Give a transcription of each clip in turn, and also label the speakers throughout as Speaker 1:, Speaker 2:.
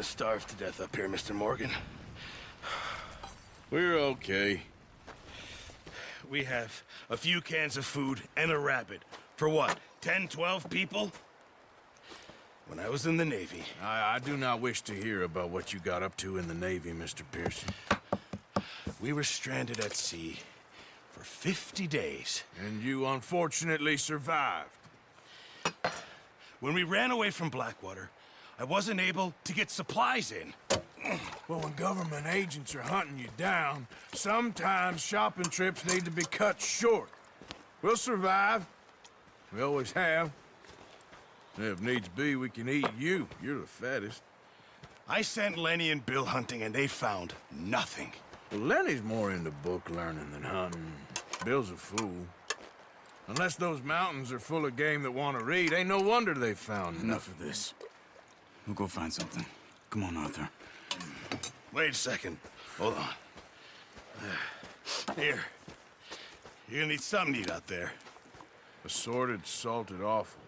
Speaker 1: Starved to death up here, Mr. Morgan.
Speaker 2: We're okay.
Speaker 1: We have a few cans of food and a rabbit. For what, 10, 12 people? When I was in the Navy...
Speaker 2: I do not wish to hear about what you got up to in the Navy, Mr. Pearson.
Speaker 1: We were stranded at sea for 50 days.
Speaker 2: And you unfortunately survived.
Speaker 1: When we ran away from Blackwater, I wasn't able to get supplies in.
Speaker 2: Well, when government agents are hunting you down, sometimes shopping trips need to be cut short. We'll survive. We always have. If needs be, we can eat you. You're the fattest.
Speaker 1: I sent Lenny and Bill hunting, and they found nothing.
Speaker 2: Well, Lenny's more into book learning than hunting. Bill's a fool. Unless those mountains are full of game that want to read, ain't no wonder they found
Speaker 3: Enough of this. We'll go find something. Come on, Arthur.
Speaker 1: Wait a second. Hold on. Here. You're gonna need something to eat out there.
Speaker 2: Assorted, salted offal.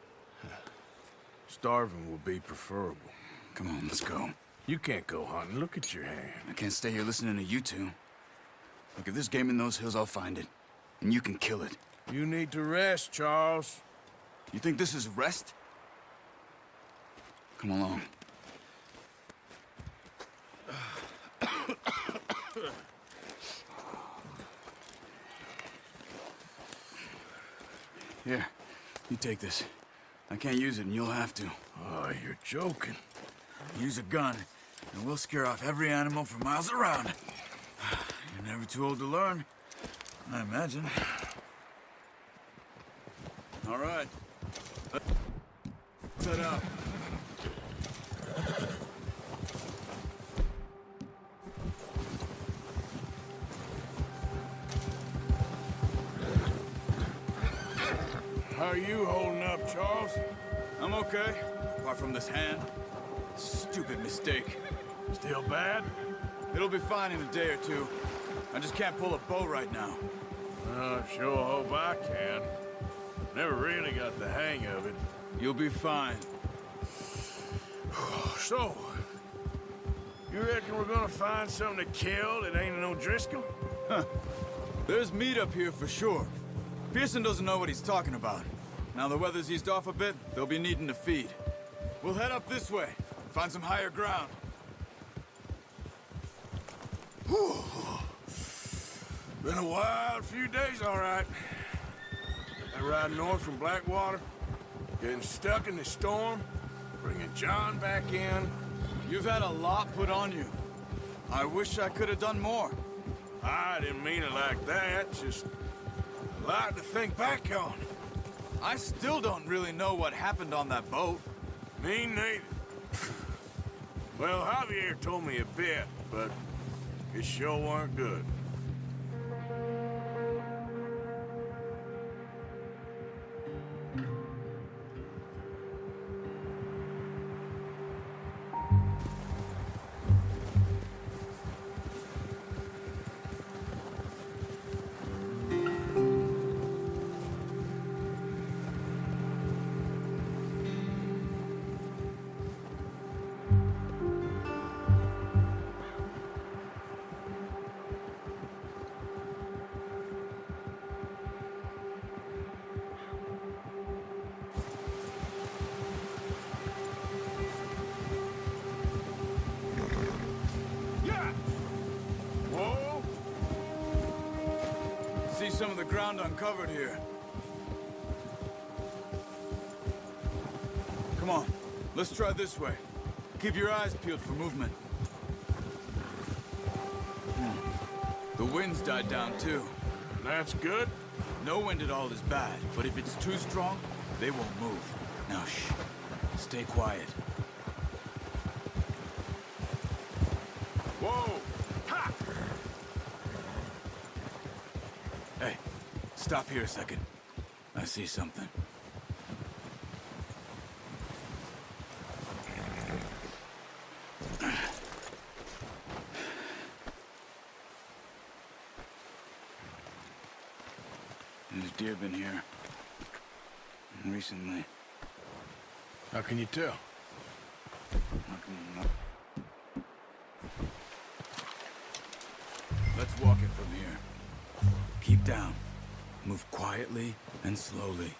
Speaker 2: Starving will be preferable.
Speaker 3: Come on, let's go.
Speaker 2: You can't go hunting. Look at your hand.
Speaker 3: I can't stay here listening to you two. Look, if there's game in those hills, I'll find it. And you can kill it.
Speaker 2: You need to rest, Charles.
Speaker 3: You think this is rest? Come along. Here, you take this. I can't use it, and you'll have to.
Speaker 2: Oh, you're joking.
Speaker 3: Use a gun, and we'll scare off every animal for miles around. You're never too old to learn, I imagine. All right. Set up.
Speaker 2: How are you holding up, Charles?
Speaker 3: I'm okay, apart from this hand. Stupid mistake.
Speaker 2: Still bad?
Speaker 3: It'll be fine in a day or two. I just can't pull a bow right now.
Speaker 2: I sure hope I can. Never really got the hang of it.
Speaker 3: You'll be fine.
Speaker 2: So, you reckon we're gonna find something to kill that ain't no Driscoll?
Speaker 3: Huh. There's meat up here for sure. Pearson doesn't know what he's talking about. Now the weather's eased off a bit, they'll be needing to feed. We'll head up this way, find some higher ground.
Speaker 2: Whew. Been a wild few days, all right. I ride north from Blackwater, getting stuck in the storm, bringing John back in.
Speaker 3: You've had a lot put on you. I wish I could have done more.
Speaker 2: I didn't mean it like that, just a lot to think back on.
Speaker 3: I still don't really know what happened on that boat.
Speaker 2: Me neither. Well, Javier told me a bit, but it sure weren't good. Whoa!
Speaker 3: See some of the ground uncovered here. Come on, let's try this way. Keep your eyes peeled for movement. The wind's died down too.
Speaker 2: That's good.
Speaker 3: No wind at all is bad, but if it's too strong, they won't move. Now shh, stay quiet.
Speaker 2: Whoa! Ha!
Speaker 3: Hey, stop here a second. I see something. There's deer been here. Recently.
Speaker 2: How can you tell?
Speaker 3: down. Move quietly and slowly.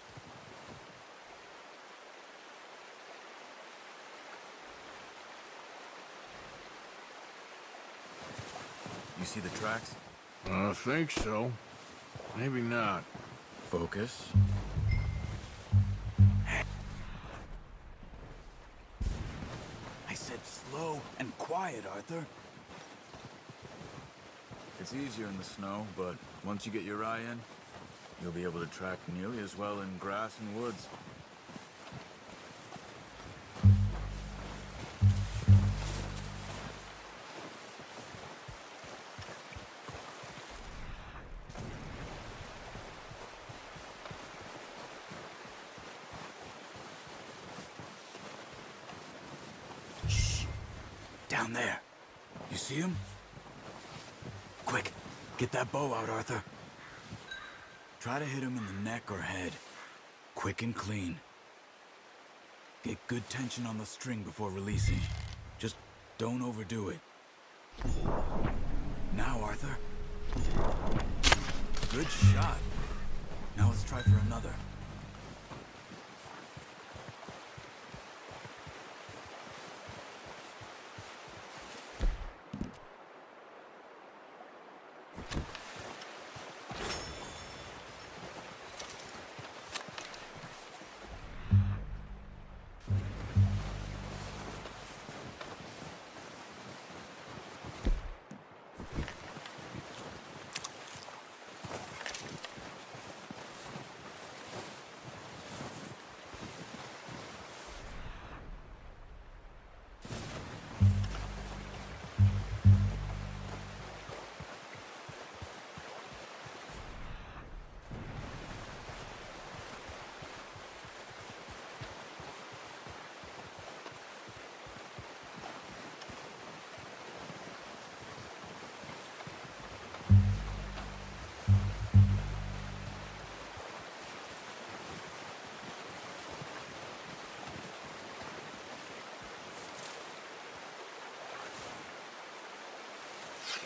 Speaker 3: You see the tracks?
Speaker 2: I think so. Maybe not.
Speaker 3: Focus. I said slow and quiet, Arthur. It's easier in the snow, but once you get your eye in, you'll be able to track nearly as well in grass and woods. Shh! Down there. You see him? Quick, get that bow out, Arthur. Try to hit him in the neck or head. Quick and clean. Get good tension on the string before releasing. Just don't overdo it. Now, Arthur. Good shot. Now let's try for another.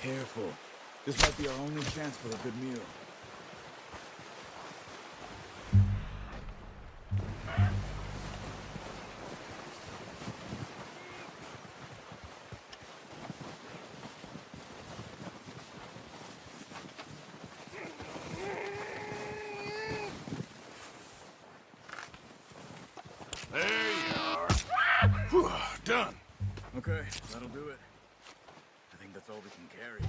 Speaker 3: Careful. This might be our only chance for a good meal.
Speaker 2: There you are. Whew, done.
Speaker 3: Okay, that'll do it. I think that's all we can carry.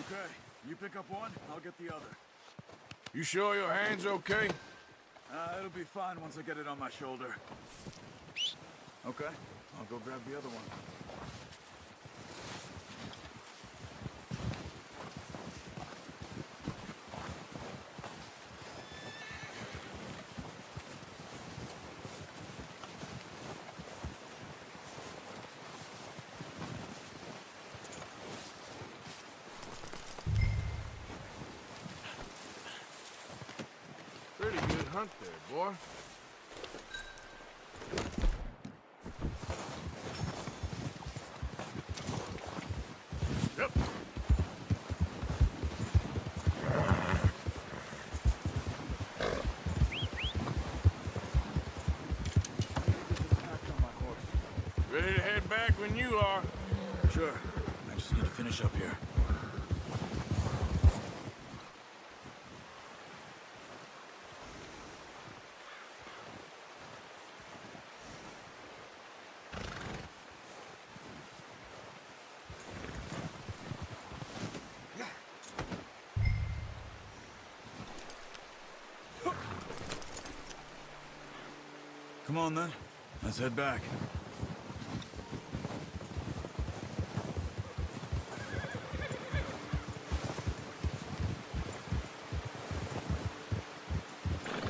Speaker 3: Okay, you pick up one, I'll get the other.
Speaker 2: You sure your hand's okay?
Speaker 3: It'll be fine once I get it on my shoulder. Okay, I'll go grab the other one.
Speaker 2: Pretty good hunt there, boy. Yep. Ready to head back when you are.
Speaker 3: Sure, I just need to finish up here. Come on, then. Let's head back.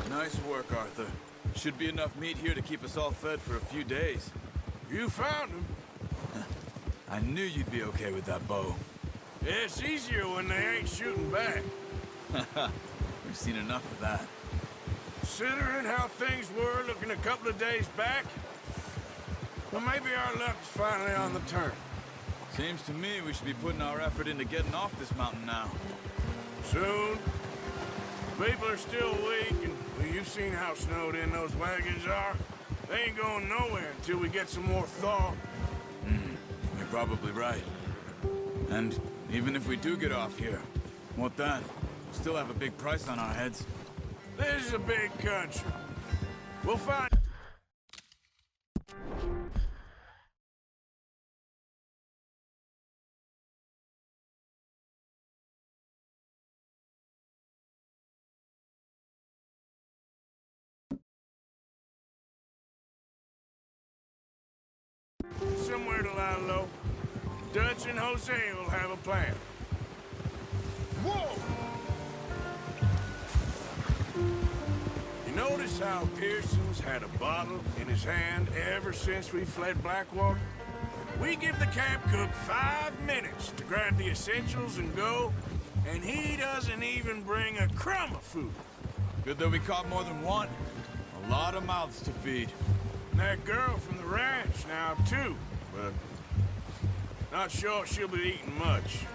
Speaker 3: Nice work, Arthur. Should be enough meat here to keep us all fed for a few days.
Speaker 2: You found him.
Speaker 3: I knew you'd be okay with that bow.
Speaker 2: Yeah, it's easier when they ain't shooting back.
Speaker 3: We've seen enough of that.
Speaker 2: Considering how things were looking a couple of days back, well, maybe our luck is finally on the turn.
Speaker 3: Seems to me we should be putting our effort into getting off this mountain now.
Speaker 2: Soon. People are still weak, and well, you've seen how snowed in those wagons are. They ain't going nowhere until we get some more thaw.
Speaker 3: You're probably right. And even if we do get off here, what then? Still have a big price on our heads.
Speaker 2: This is a big country. We'll find... somewhere to lie low. Dutch and Jose will have a plan. Whoa! You notice how Pearson's had a bottle in his hand ever since we fled Blackwater? We give the camp cook 5 minutes to grab the essentials and go, and he doesn't even bring a crumb of food.
Speaker 3: Good that we caught more than one. A lot of mouths to feed.
Speaker 2: And that girl from the ranch now, too, but not sure she'll be eating much.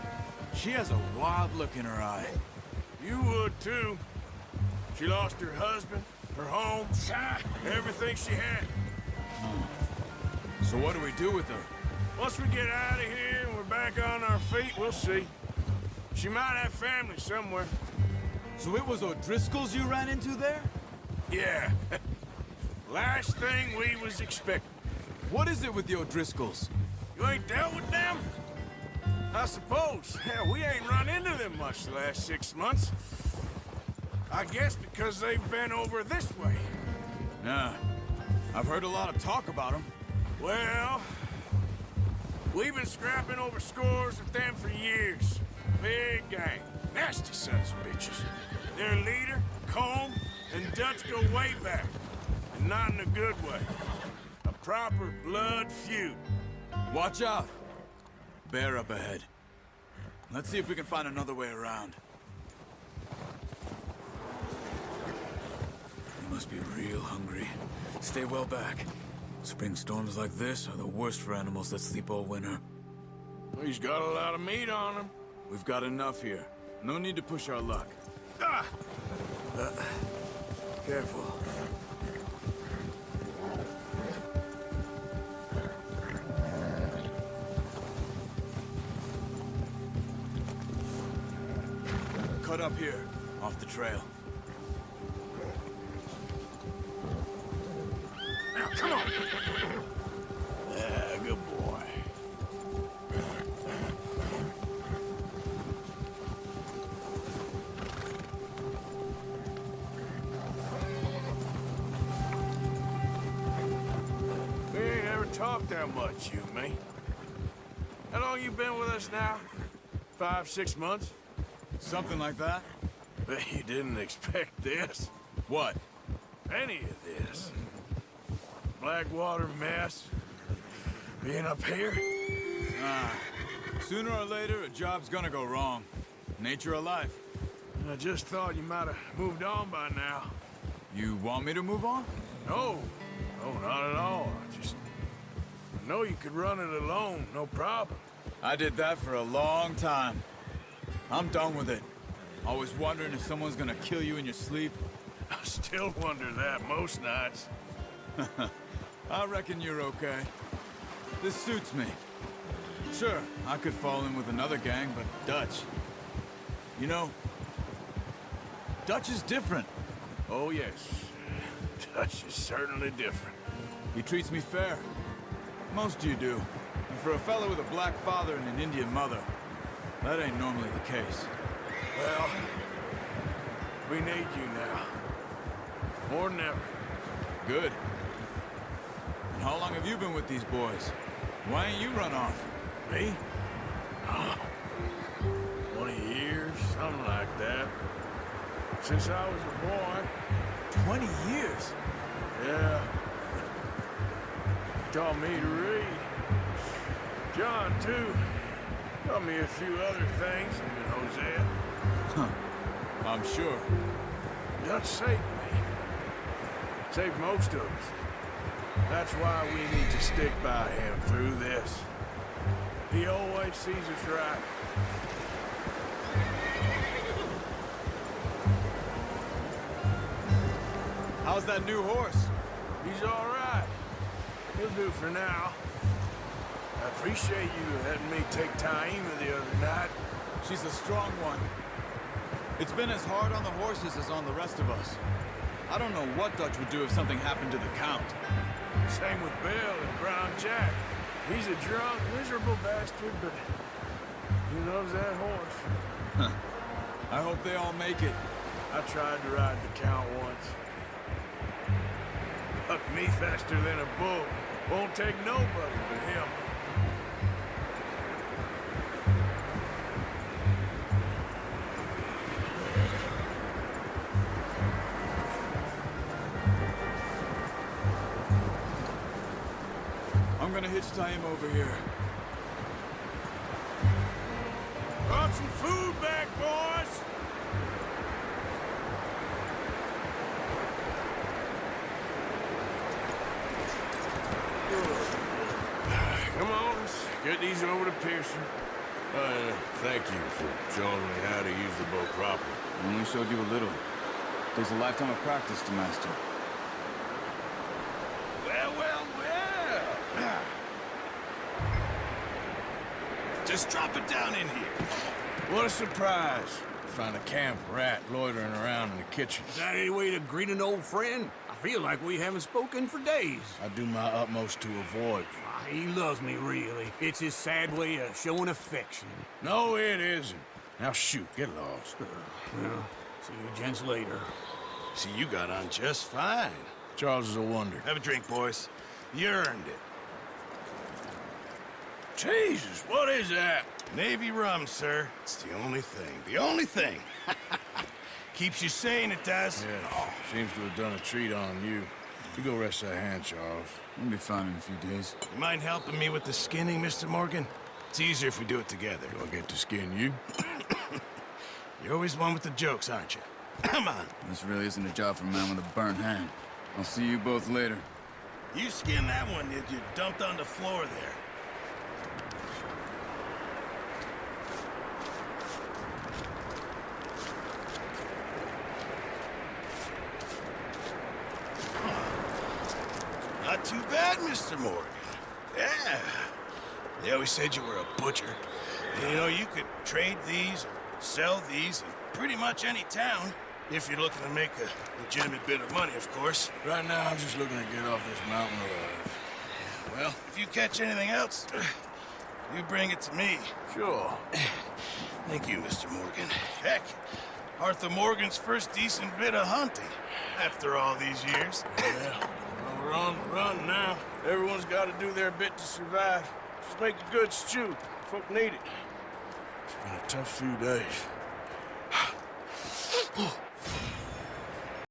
Speaker 3: She has a wild look in her eye.
Speaker 2: You would, too. She lost her husband, her home, everything she had.
Speaker 3: So what do we do with her?
Speaker 2: Once we get out of here and we're back on our feet, we'll see. She might have family somewhere.
Speaker 3: So it was O'Driscoll's you ran into there?
Speaker 2: Yeah. Last thing we was expecting.
Speaker 3: What is it with the O'Driscolls?
Speaker 2: You ain't dealt with them? I suppose. Hell, we ain't run into them much the last 6 months. I guess because they've been over this way.
Speaker 3: Yeah. I've heard a lot of talk about them.
Speaker 2: Well, we've been scrapping over scores with them for years. Big gang. Nasty sons of bitches. Their leader, Combe, and Dutch go way back. And not in a good way. A proper blood feud.
Speaker 3: Watch out. Bear up ahead. Let's see if we can find another way around. You must be real hungry. Stay well back. Spring storms like this are the worst for animals that sleep all winter.
Speaker 2: He's got a lot of meat on him.
Speaker 3: We've got enough here. No need to push our luck.
Speaker 2: Ah!
Speaker 3: Careful. Cut up here, off the trail.
Speaker 2: Now, come on! Yeah, good boy. We ain't ever talked that much, you and me. How long you been with us now? 5, 6 months?
Speaker 3: Something like that?
Speaker 2: Bet you didn't expect this.
Speaker 3: What?
Speaker 2: Any of this. Blackwater mess. Being up here?
Speaker 3: Sooner or later, a job's gonna go wrong. Nature of life.
Speaker 2: I just thought you might have moved on by now.
Speaker 3: You want me to move on?
Speaker 2: No. No, not at all. I know you could run it alone, no problem.
Speaker 3: I did that for a long time. I'm done with it. Always wondering if someone's gonna kill you in your sleep.
Speaker 2: I still wonder that most nights.
Speaker 3: I reckon you're okay. This suits me. Sure, I could fall in with another gang, but Dutch... You know, Dutch is different.
Speaker 2: Oh, yes. Dutch is certainly different.
Speaker 3: He treats me fair. Most you do. And for a fella with a black father and an Indian mother, that ain't normally the case.
Speaker 2: Well, we need you now. More than ever.
Speaker 3: Good. And how long have you been with these boys? Why ain't you run off?
Speaker 2: Me? Oh, 20 years, something like that. Since I was a boy.
Speaker 3: 20 years?
Speaker 2: Yeah. Taught me to read. John, too. Taught me a few other things, even Hosea.
Speaker 3: Huh. I'm sure.
Speaker 2: Dutch saved me. Saved most of us. That's why we need to stick by him through this. He always sees us right.
Speaker 3: How's that new horse?
Speaker 2: He's all right. He'll do for now. I appreciate you letting me take Taima the other night.
Speaker 3: She's a strong one. It's been as hard on the horses as on the rest of us. I don't know what Dutch would do if something happened to the Count.
Speaker 2: Same with Bill and Brown Jack. He's a drunk, miserable bastard, but he loves that horse.
Speaker 3: I hope they all make it.
Speaker 2: I tried to ride the Count once. Bucked me faster than a bull. Won't take nobody but him.
Speaker 3: I'm gonna hitch Taima over here.
Speaker 2: Brought some food back, boys! Come on, let's get these over to Pearson. Thank you for showing me how to use the boat properly.
Speaker 3: I only showed you a little. Takes a lifetime of practice to master.
Speaker 1: Well, well, well. Just drop it down in here.
Speaker 2: What a surprise. Find a camp rat loitering around in the kitchen.
Speaker 4: Is that any way to greet an old friend? I feel like we haven't spoken for days.
Speaker 2: I do my utmost to avoid you.
Speaker 4: He loves me, really. It's his sad way of showing affection.
Speaker 2: No, it isn't. Now shoot, get lost.
Speaker 4: Well, see you gents later.
Speaker 1: See, you got on just fine.
Speaker 2: Charles is a wonder.
Speaker 1: Have a drink, boys. You earned it.
Speaker 2: Jesus, what is that?
Speaker 1: Navy rum, sir. It's the only thing. The only thing. Keeps you sane, it does.
Speaker 2: Yeah, seems to have done a treat on you. You go rest that hand, Charles.
Speaker 3: We'll be fine in a few days.
Speaker 1: You mind helping me with the skinning, Mr. Morgan? It's easier if we do it together.
Speaker 2: Do I get to skin you?
Speaker 1: You're always one with the jokes, aren't you? Come on.
Speaker 3: This really isn't a job for a man with a burnt hand. I'll see you both later.
Speaker 1: You skinned that one that you dumped on the floor there. Not too bad, Mr. Morgan. Yeah. They always said you were a butcher. And, you know, you could trade these or sell these in pretty much any town. If you're looking to make a legitimate bit of money, of course.
Speaker 2: Right now, I'm just looking to get off this mountain alive.
Speaker 1: Well, if you catch anything else, you bring it to me.
Speaker 2: Sure.
Speaker 1: Thank you, Mr. Morgan. Heck, Arthur Morgan's first decent bit of hunting after all these years.
Speaker 2: Yeah, well, we're on the run now. Everyone's got to do their bit to survive. Just make a good stew. Folk need it. It's been a tough few days.